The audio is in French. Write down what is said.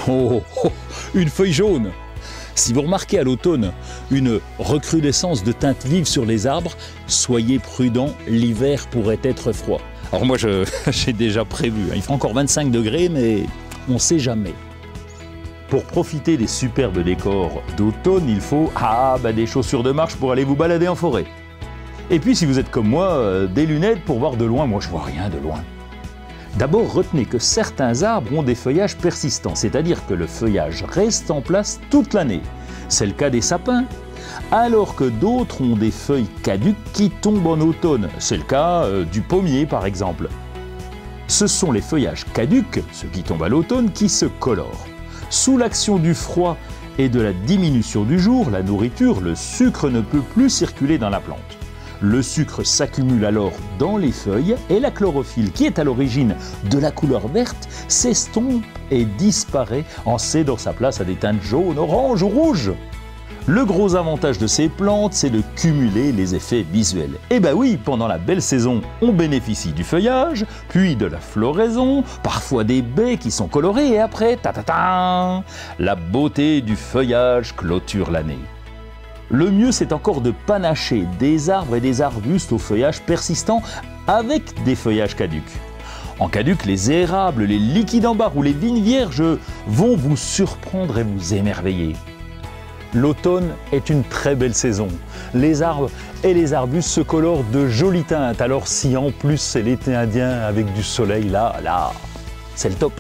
Oh, oh, une feuille jaune! Si vous remarquez à l'automne une recrudescence de teintes vives sur les arbres, soyez prudent, l'hiver pourrait être froid. Alors moi j'ai déjà prévu, il fera encore 25 degrés mais on ne sait jamais. Pour profiter des superbes décors d'automne, il faut des chaussures de marche pour aller vous balader en forêt. Et puis si vous êtes comme moi, des lunettes pour voir de loin. Moi je vois rien de loin. D'abord, retenez que certains arbres ont des feuillages persistants, c'est-à-dire que le feuillage reste en place toute l'année. C'est le cas des sapins. Alors que d'autres ont des feuilles caduques qui tombent en automne. C'est le cas du pommier par exemple. Ce sont les feuillages caducs, ceux qui tombent à l'automne, qui se colorent. Sous l'action du froid et de la diminution du jour, la nourriture, le sucre ne peut plus circuler dans la plante. Le sucre s'accumule alors dans les feuilles et la chlorophylle, qui est à l'origine de la couleur verte, s'estompe et disparaît en cédant sa place à des teintes jaunes, oranges ou rouges. Le gros avantage de ces plantes, c'est de cumuler les effets visuels. Et ben oui, pendant la belle saison, on bénéficie du feuillage, puis de la floraison, parfois des baies qui sont colorées, et après, la beauté du feuillage clôture l'année. Le mieux, c'est encore de panacher des arbres et des arbustes au feuillage persistant avec des feuillages caducs. En caduc, les érables, les liquidambares ou les vignes vierges vont vous surprendre et vous émerveiller. L'automne est une très belle saison. Les arbres et les arbustes se colorent de jolies teintes. Alors si en plus c'est l'été indien avec du soleil, là, c'est le top.